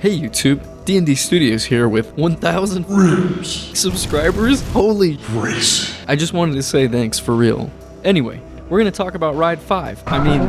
Hey YouTube, D&D Studios here with 1,000 RiMS subscribers? Holy Racing. I just wanted to say thanks for real. Anyway, we're gonna talk about Ride 5. I mean,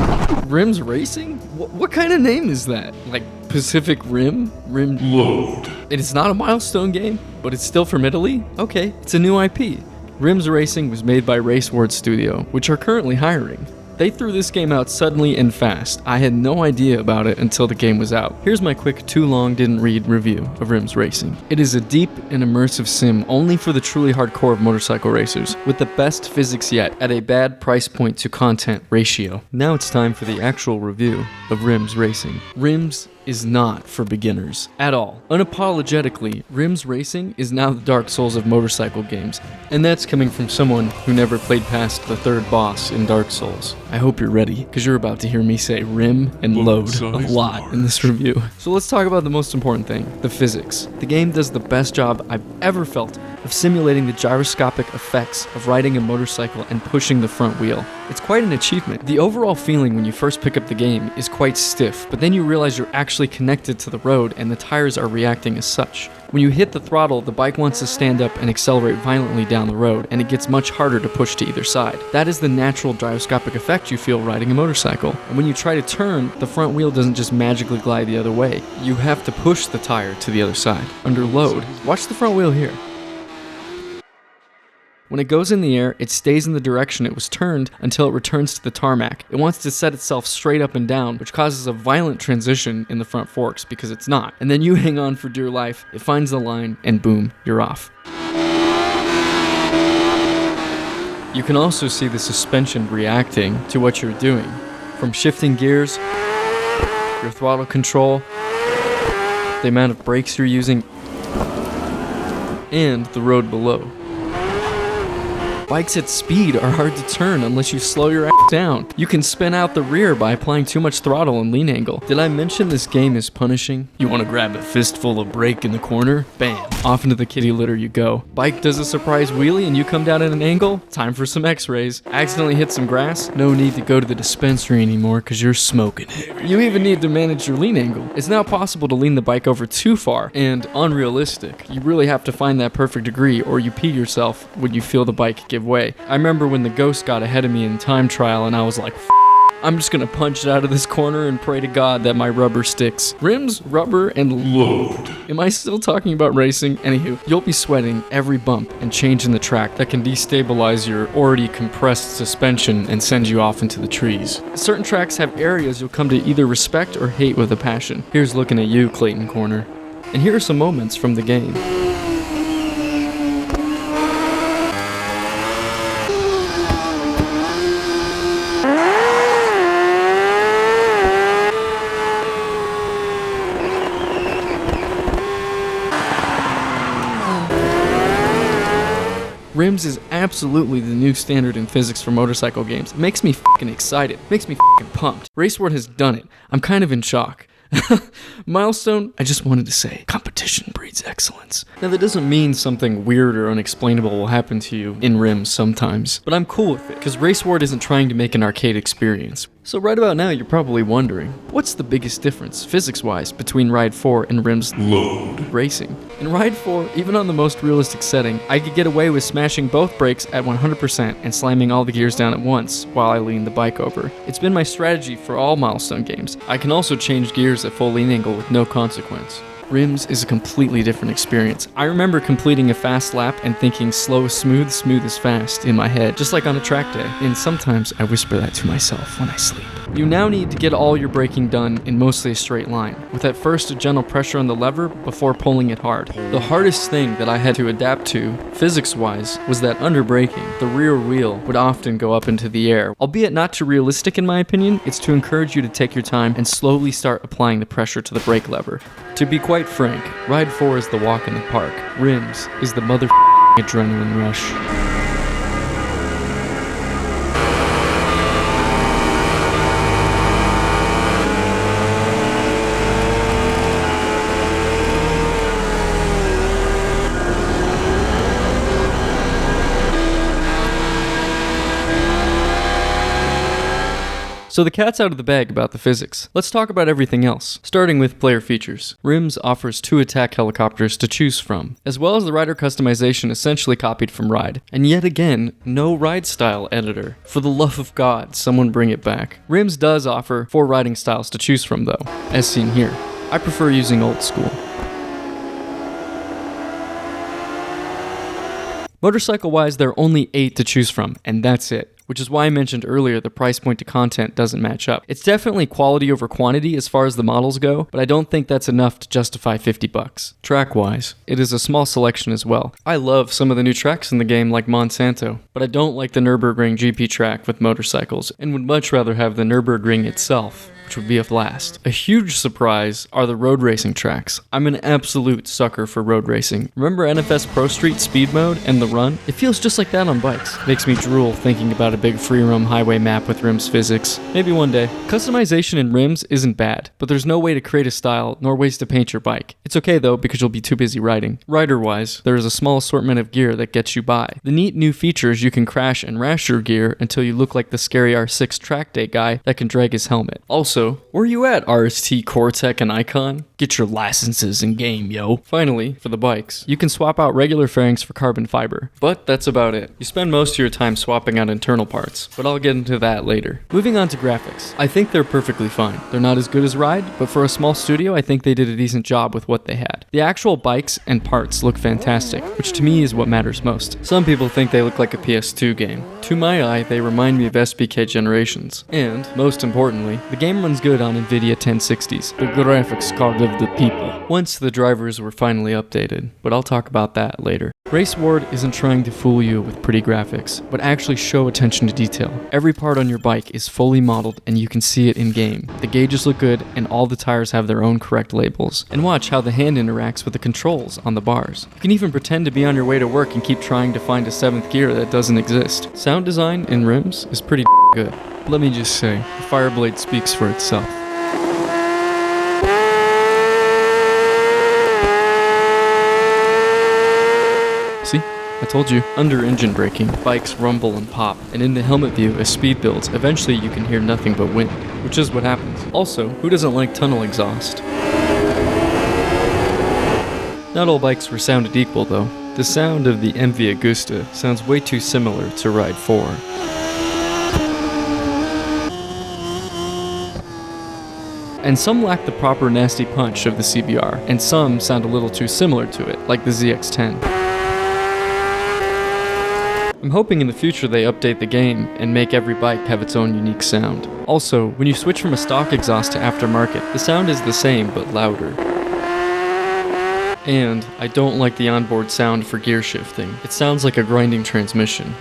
RiMS Racing? What kind of name is that? Like Pacific Rim? Load. It is not a Milestone game, but it's still from Italy? Okay, it's a new IP. RiMS Racing was made by RaceWard Studio, which are currently hiring. They threw this game out suddenly and fast. I had no idea about it until the game was out. Here's my quick too long didn't read review of RiMS Racing. It is a deep and immersive sim only for the truly hardcore of motorcycle racers, with the best physics yet at a bad price point to content ratio. Now it's time for the actual review of RiMS Racing. RiMS is not for beginners at all. Unapologetically, RiMS Racing is now the Dark Souls of motorcycle games, and that's coming from someone who never played past the third boss in Dark Souls. I hope you're ready, because you're about to hear me say rim and load a lot in this review. So let's talk about the most important thing, the physics. The game does the best job I've ever felt of simulating the gyroscopic effects of riding a motorcycle and pushing the front wheel. It's quite an achievement. The overall feeling when you first pick up the game is quite stiff, but then you realize you're actually connected to the road and the tires are reacting as such. When you hit the throttle, the bike wants to stand up and accelerate violently down the road, and it gets much harder to push to either side. That is the natural gyroscopic effect you feel riding a motorcycle. And when you try to turn, the front wheel doesn't just magically glide the other way. You have to push the tire to the other side. Under load, watch the front wheel here. When it goes in the air, it stays in the direction it was turned until it returns to the tarmac. It wants to set itself straight up and down, which causes a violent transition in the front forks because it's not. And then you hang on for dear life, it finds the line, and boom, you're off. You can also see the suspension reacting to what you're doing. From shifting gears, your throttle control, the amount of brakes you're using, and the road below. Bikes at speed are hard to turn unless you slow your ass down. You can spin out the rear by applying too much throttle and lean angle. Did I mention this game is punishing? You want to grab a fistful of brake in the corner? Bam! Off into the kitty litter you go. Bike does a surprise wheelie and you come down at an angle? Time for some x-rays. Accidentally hit some grass? No need to go to the dispensary anymore because you're smoking it. You even need to manage your lean angle. It's now possible to lean the bike over too far and unrealistic. You really have to find that perfect degree or you pee yourself when you feel the bike give way. I remember when the ghost got ahead of me in time trial and I was like, I'm just gonna punch it out of this corner and pray to God that my rubber sticks. Rims, rubber, and Load. Am I still talking about racing? Anywho, you'll be sweating every bump and change in the track that can destabilize your already compressed suspension and send you off into the trees. Certain tracks have areas you'll come to either respect or hate with a passion. Here's looking at you, Clayton Corner. And here are some moments from the game. RiMS is absolutely the new standard in physics for motorcycle games. It makes me fucking excited. Makes me fucking pumped. RaceWard has done it. I'm kind of in shock. Milestone, I just wanted to say, competition breeds excellence. Now that doesn't mean something weird or unexplainable will happen to you in RiMS sometimes, but I'm cool with it, because RaceWard isn't trying to make an arcade experience. So right about now you're probably wondering, what's the biggest difference, physics-wise, between Ride 4 and RiMS Load. Racing? In Ride 4, even on the most realistic setting, I could get away with smashing both brakes at 100% and slamming all the gears down at once while I lean the bike over. It's been my strategy for all Milestone games. I can also change gears at full lean angle with no consequence. RiMS is a completely different experience. I remember completing a fast lap and thinking slow is smooth, smooth is fast in my head, just like on a track day. And sometimes I whisper that to myself when I sleep. You now need to get all your braking done in mostly a straight line, with at first a gentle pressure on the lever before pulling it hard. The hardest thing that I had to adapt to, physics-wise, was that under braking, the rear wheel would often go up into the air. Albeit not too realistic in my opinion, it's to encourage you to take your time and slowly start applying the pressure to the brake lever. To be quite frank, Ride 4 is the walk in the park. RiMS is the adrenaline rush. So the cat's out of the bag about the physics. Let's talk about everything else, starting with player features. RiMS offers 2 attack helicopters to choose from, as well as the rider customization essentially copied from Ride. And yet again, no ride style editor. For the love of God, someone bring it back. RiMS does offer 4 riding styles to choose from though, as seen here. I prefer using old school. Motorcycle-wise, there are only 8 to choose from, and that's it. Which is why I mentioned earlier the price point to content doesn't match up. It's definitely quality over quantity as far as the models go, but I don't think that's enough to justify $50. Track-wise, it is a small selection as well. I love some of the new tracks in the game like Monsanto, but I don't like the Nürburgring GP track with motorcycles, and would much rather have the Nürburgring itself, which would be a blast. A huge surprise are the road racing tracks. I'm an absolute sucker for road racing. Remember NFS Pro Street Speed Mode and the Run? It feels just like that on bikes. Makes me drool thinking about a big free-roam highway map with RiMS physics. Maybe one day. Customization in RiMS isn't bad, but there's no way to create a style nor ways to paint your bike. It's okay though because you'll be too busy riding. Rider-wise, there is a small assortment of gear that gets you by. The neat new feature is you can crash and rash your gear until you look like the scary R6 track day guy that can drag his helmet. Also, where you at, RST, Coretech, and Icon? Get your licenses in game, yo. Finally, for the bikes, you can swap out regular fairings for carbon fiber. But that's about it. You spend most of your time swapping out internal parts, but I'll get into that later. Moving on to graphics. I think they're perfectly fine. They're not as good as Ride, but for a small studio, I think they did a decent job with what they had. The actual bikes and parts look fantastic, which to me is what matters most. Some people think they look like a PS2 game. To my eye, they remind me of SBK Generations. And, most importantly, the game runs good on NVIDIA 1060s, the graphics card of the people, once the drivers were finally updated, but I'll talk about that later. RaceWard isn't trying to fool you with pretty graphics, but actually show attention to detail. Every part on your bike is fully modeled and you can see it in game. The gauges look good and all the tires have their own correct labels. And watch how the hand interacts with the controls on the bars. You can even pretend to be on your way to work and keep trying to find a 7th gear that doesn't exist. Sound design in RiMS is pretty good. Let me just say, the Fireblade speaks for itself. See? I told you. Under engine braking, bikes rumble and pop, and in the helmet view as speed builds, eventually you can hear nothing but wind, which is what happens. Also, who doesn't like tunnel exhaust? Not all bikes were sounded equal though. The sound of the MV Agusta sounds way too similar to Ride 4. And some lack the proper nasty punch of the CBR, and some sound a little too similar to it, like the ZX-10. I'm hoping in the future they update the game and make every bike have its own unique sound. Also, when you switch from a stock exhaust to aftermarket, the sound is the same but louder. And I don't like the onboard sound for gear shifting. It sounds like a grinding transmission.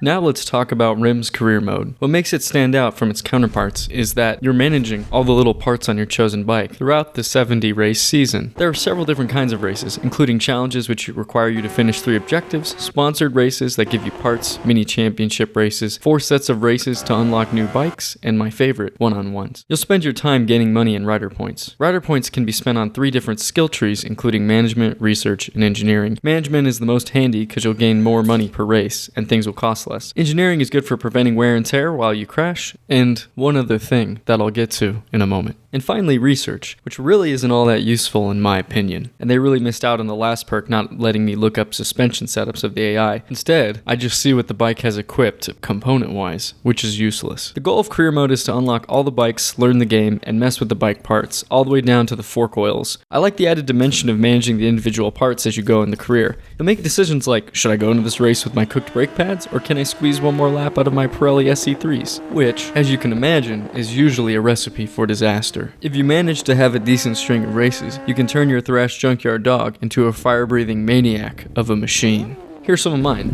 Now let's talk about RiMS Career Mode. What makes it stand out from its counterparts is that you're managing all the little parts on your chosen bike throughout the 70 race season. There are several different kinds of races, including challenges which require you to finish 3 objectives, sponsored races that give you parts, mini championship races, 4 sets of races to unlock new bikes, and my favorite, one-on-ones. You'll spend your time gaining money in rider points. Rider points can be spent on 3 different skill trees, including management, research, and engineering. Management is the most handy because you'll gain more money per race, and things will cost less. Engineering is good for preventing wear and tear while you crash, and one other thing that I'll get to in a moment. And finally, research, which really isn't all that useful in my opinion. And they really missed out on the last perk not letting me look up suspension setups of the AI. Instead, I just see what the bike has equipped component-wise, which is useless. The goal of Career Mode is to unlock all the bikes, learn the game, and mess with the bike parts, all the way down to the fork oils. I like the added dimension of managing the individual parts as you go in the career. You'll make decisions like, should I go into this race with my cooked brake pads, or can I squeeze one more lap out of my Pirelli SC3s? Which, as you can imagine, is usually a recipe for disaster. If you manage to have a decent string of races, you can turn your Thrash Junkyard dog into a fire-breathing maniac of a machine. Here's some of mine.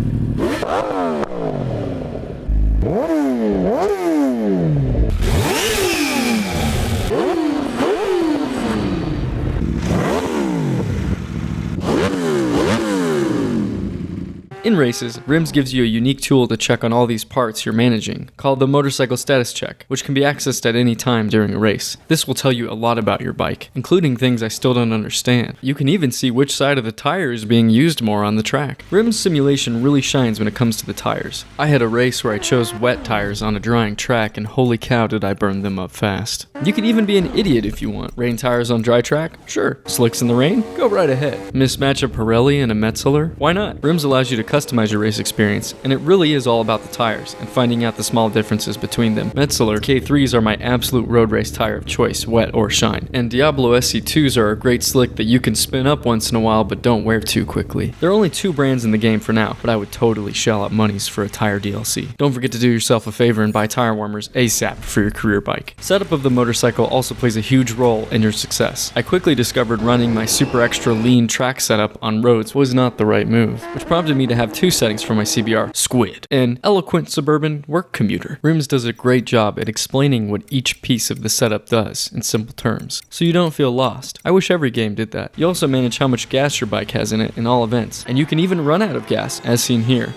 In races, RiMS gives you a unique tool to check on all these parts you're managing, called the motorcycle status check, which can be accessed at any time during a race. This will tell you a lot about your bike, including things I still don't understand. You can even see which side of the tire is being used more on the track. RiMS simulation really shines when it comes to the tires. I had a race where I chose wet tires on a drying track, and holy cow did I burn them up fast. You can even be an idiot if you want. Rain tires on dry track? Sure. Slicks in the rain? Go right ahead. Mismatch a Pirelli and a Metzeler? Why not? RiMS allows you to customize your race experience, and it really is all about the tires and finding out the small differences between them. Metzeler K3s are my absolute road race tire of choice, wet or shine, and Diablo SC2s are a great slick that you can spin up once in a while but don't wear too quickly. There are only 2 brands in the game for now, but I would totally shell out monies for a tire DLC. Don't forget to do yourself a favor and buy tire warmers ASAP for your career bike. Setup of the motorcycle also plays a huge role in your success. I quickly discovered running my super extra lean track setup on roads was not the right move, which prompted me to have 2 settings for my CBR, Squid, and eloquent suburban work commuter. RiMS does a great job at explaining what each piece of the setup does in simple terms, so you don't feel lost. I wish every game did that. You also manage how much gas your bike has in it in all events, and you can even run out of gas, as seen here.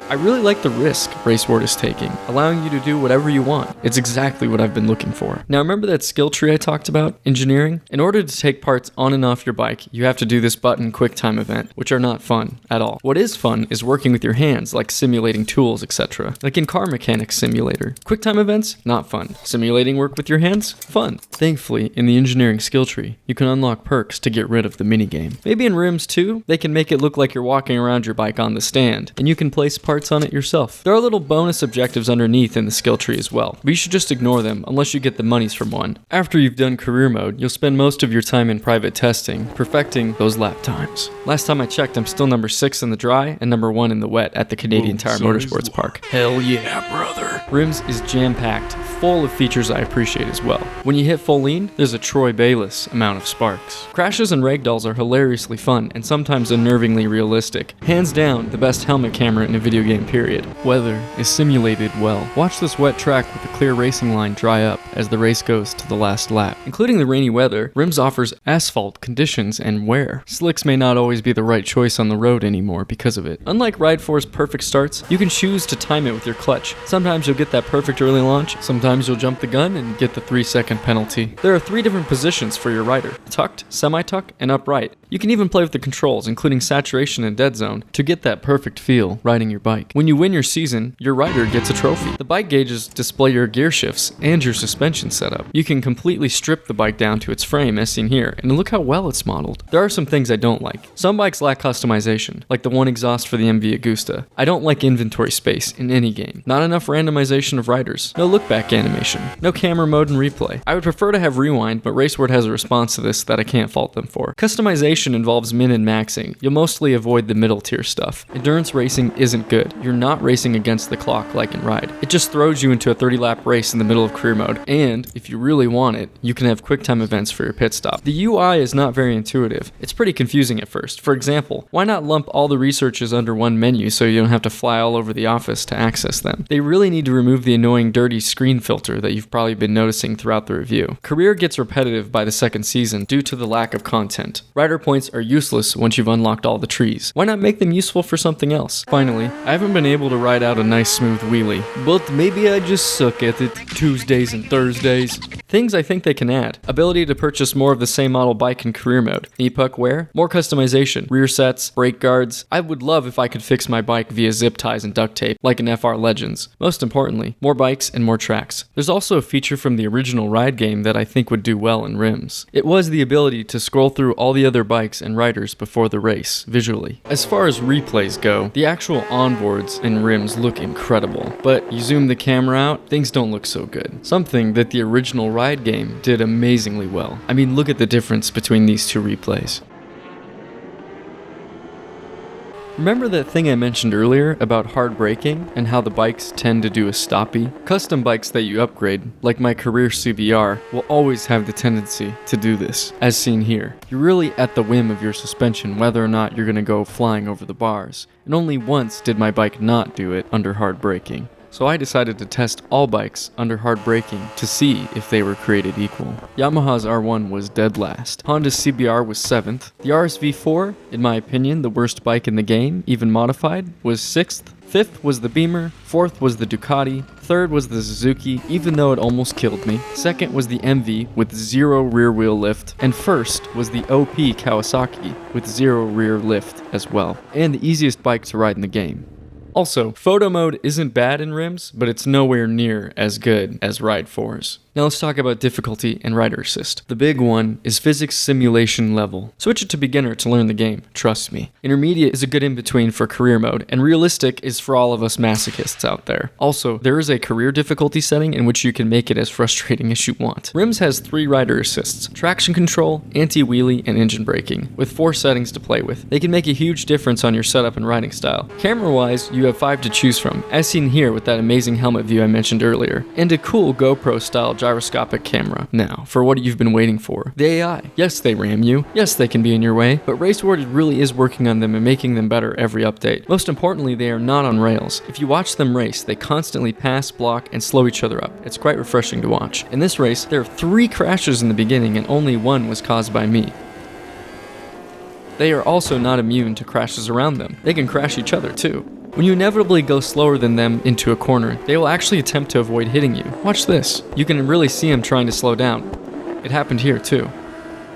I really like the risk Raceward is taking, allowing you to do whatever you want. It's exactly what I've been looking for. Now remember that skill tree I talked about, engineering? In order to take parts on and off your bike, you have to do this button QuickTime event, which are not fun at all. What is fun is working with your hands, like simulating tools, etc. Like in Car Mechanics Simulator. QuickTime events? Not fun. Simulating work with your hands? Fun. Thankfully, in the engineering skill tree, you can unlock perks to get rid of the minigame. Maybe in RiMS too, they can make it look like you're walking around your bike on the stand, and you can place parts on it yourself. There are little bonus objectives underneath in the skill tree as well, but you should just ignore them unless you get the monies from one. After you've done career mode, you'll spend most of your time in private testing, perfecting those lap times. Last time I checked, I'm still number 6 in the dry and number 1 in the wet at the Canadian Tire Motorsports Park. Hell yeah, brother. RiMS is jam-packed, full of features I appreciate as well. When you hit full lean, there's a Troy Bayliss amount of sparks. Crashes and ragdolls are hilariously fun and sometimes unnervingly realistic. Hands down, the best helmet camera in a video game period. Weather is simulated well. Watch this wet track with a clear racing line dry up as the race goes to the last lap. Including the rainy weather, RiMS offers asphalt conditions and wear. Slicks may not always be the right choice on the road anymore because of it. Unlike Ride 4's perfect starts, you can choose to time it with your clutch. Sometimes you'll get that perfect early launch, sometimes you'll jump the gun and get the 3-second penalty. There are 3 different positions for your rider: tucked, semi-tuck, and upright. You can even play with the controls, including saturation and dead zone, to get that perfect feel riding your bike. When you win your season, your rider gets a trophy. The bike gauges display your gear shifts and your suspension setup. You can completely strip the bike down to its frame, as seen here, and look how well it's modeled. There are some things I don't like. Some bikes lack customization, like the one exhaust for the MV Agusta. I don't like inventory space in any game. Not enough randomization of riders. No look-back animation. No camera mode and replay. I would prefer to have rewind, but Raceward has a response to this that I can't fault them for. Customization involves min and maxing. You'll mostly avoid the middle tier stuff. Endurance racing isn't good. You're not racing against the clock like in Ride. It just throws you into a 30-lap race in the middle of career mode, and if you really want it, you can have QuickTime events for your pit stop. The UI is not very intuitive. It's pretty confusing at first. For example, why not lump all the researches under one menu so you don't have to fly all over the office to access them? They really need to remove the annoying dirty screen filter that you've probably been noticing throughout the review. Career gets repetitive by the second season due to the lack of content. Rider points are useless once you've unlocked all the trees. Why not make them useful for something else? Finally, I haven't been able to ride out a nice smooth wheelie, but maybe I just suck at it. Tuesdays and Thursdays. Things I think they can add: ability to purchase more of the same model bike in career mode, EPUC wear, more customization, rear sets, brake guards. I would love if I could fix my bike via zip ties and duct tape, like in FR Legends. Most importantly, more bikes and more tracks. There's also a feature from the original Ride game that I think would do well in RiMS. It was the ability to scroll through all the other bikes and riders before the race, visually. As far as replays go, the actual onboards in RiMS look incredible, but you zoom the camera out, things don't look so good. Something that the original Ride game did amazingly well. I mean, look at the difference between these 2 replays. Remember that thing I mentioned earlier about hard braking and how the bikes tend to do a stoppie? Custom bikes that you upgrade, like my career CBR, will always have the tendency to do this, as seen here. You're really at the whim of your suspension whether or not you're going to go flying over the bars, and only once did my bike not do it under hard braking. so I decided to test all bikes under hard braking to see if they were created equal. Yamaha's R1 was dead last, Honda's CBR was 7th, the RSV4, in my opinion the worst bike in the game, even modified, was 6th, 5th was the Beamer, 4th was the Ducati, 3rd was the Suzuki, even though it almost killed me, 2nd was the MV with 0 rear wheel lift, and 1st was the OP Kawasaki with 0 rear lift as well, and the easiest bike to ride in the game. Also, photo mode isn't bad in RiMS, but it's nowhere near as good as Ride 4's. Now let's talk about difficulty and rider assist. The big one is physics simulation level. Switch it to beginner to learn the game, trust me. Intermediate is a good in-between for career mode, and realistic is for all of us masochists out there. Also, there is a career difficulty setting in which you can make it as frustrating as you want. RiMS has 3 rider assists: traction control, anti-wheelie, and engine braking, with 4 settings to play with. They can make a huge difference on your setup and riding style. Camera-wise, you have 5 to choose from, as seen here with that amazing helmet view I mentioned earlier, and a cool GoPro-style gyroscopic camera. Now, for what you've been waiting for. The AI. Yes, they ram you. Yes, they can be in your way, but RaceWard really is working on them and making them better every update. Most importantly, they are not on rails. If you watch them race, they constantly pass, block, and slow each other up. It's quite refreshing to watch. In this race, there are 3 crashes in the beginning and only 1 was caused by me. They are also not immune to crashes around them. They can crash each other too. When you inevitably go slower than them into a corner, they will actually attempt to avoid hitting you. Watch this. You can really see them trying to slow down. It happened here too.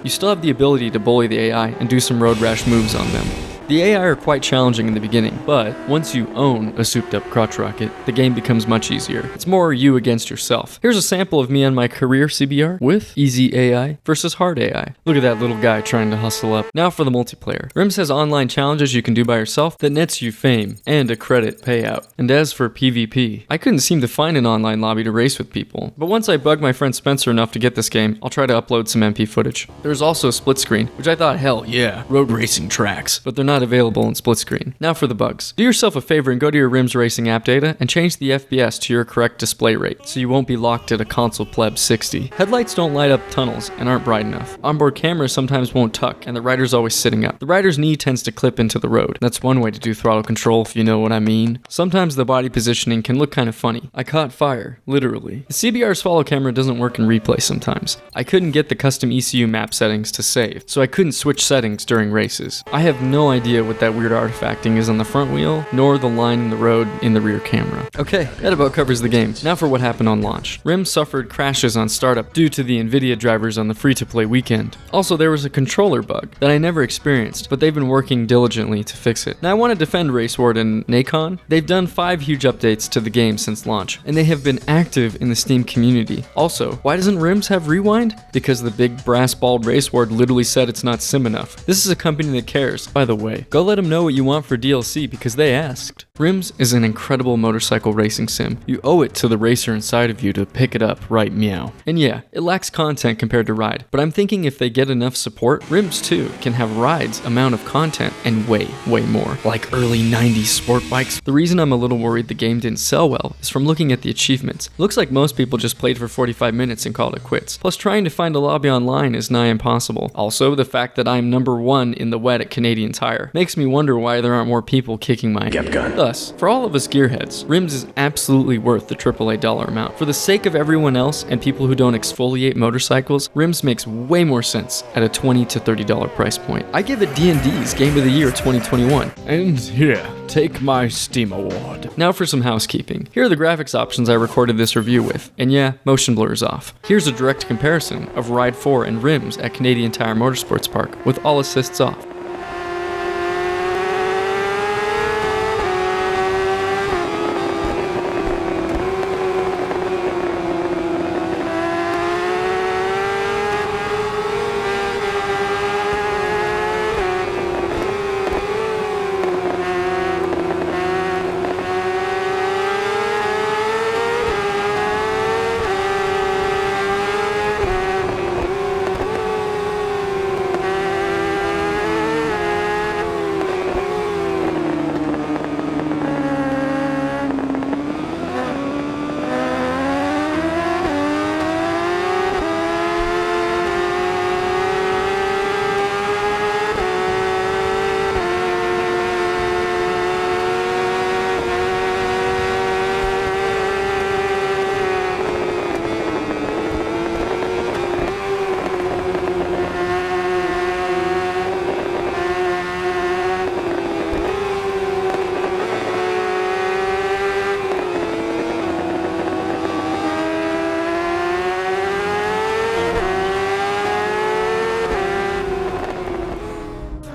You still have the ability to bully the AI and do some road rash moves on them. The AI are quite challenging in the beginning, but once you own a souped up crotch rocket, the game becomes much easier. It's more you against yourself. Here's a sample of me on my career CBR with easy AI versus hard AI. Look at that little guy trying to hustle up. Now for the multiplayer. RiMS has online challenges you can do by yourself that nets you fame and a credit payout. And as for PvP, I couldn't seem to find an online lobby to race with people, but once I bugged my friend Spencer enough to get this game, I'll try to upload some MP footage. There's also split screen, which I thought, hell yeah, road racing tracks, but they're not available in split screen. Now for the bugs. Do yourself a favor and go to your RiMS Racing app data and change the FPS to your correct display rate, so you won't be locked at a console pleb 60. Headlights don't light up tunnels and aren't bright enough. Onboard cameras sometimes won't tuck, and the rider's always sitting up. The rider's knee tends to clip into the road. That's one way to do throttle control, if you know what I mean. Sometimes the body positioning can look kind of funny. I caught fire, literally. The CBR's follow camera doesn't work in replay sometimes. I couldn't get the custom ECU map settings to save, so I couldn't switch settings during races. I have no idea what that weird artifacting is on the front wheel, nor the line in the road in the rear camera. Okay, that about covers the game. Now for what happened on launch. RiMS suffered crashes on startup due to the NVIDIA drivers on the free-to-play weekend. Also, there was a controller bug that I never experienced, but they've been working diligently to fix it. Now I want to defend RaceWard and Nacon. They've done 5 huge updates to the game since launch, and they have been active in the Steam community. Also, why doesn't RiMS have Rewind? Because the big brass-balled RaceWard literally said it's not sim enough. This is a company that cares. By the way, go let them know what you want for DLC because they asked. RiMS is an incredible motorcycle racing sim. You owe it to the racer inside of you to pick it up, right meow. And yeah, it lacks content compared to Ride, but I'm thinking if they get enough support, RiMS 2 can have Ride's amount of content and way more. Like early 90s sport bikes. The reason I'm a little worried the game didn't sell well is from looking at the achievements. Looks like most people just played for 45 minutes and called it quits. Plus trying to find a lobby online is nigh impossible. Also, the fact that I'm number 1 in the wet at Canadian Tire makes me wonder why there aren't more people kicking my gun. Thus, for all of us gearheads, RiMS is absolutely worth the AAA dollar amount. For the sake of everyone else and people who don't exfoliate motorcycles, RiMS makes way more sense at a $20 to $30 price point. I give it D&D's Game of the Year 2021. And here, take my Steam award. Now for some housekeeping. Here are the graphics options I recorded this review with. And yeah, motion blur is off. Here's a direct comparison of Ride 4 and RiMS at Canadian Tire Motorsports Park with all assists off.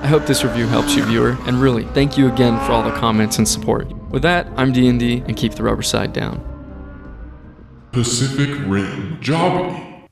I hope this review helps you, viewer, and really, thank you again for all the comments and support. With that, I'm D&D, and keep the rubber side down. Pacific Rim Jobby.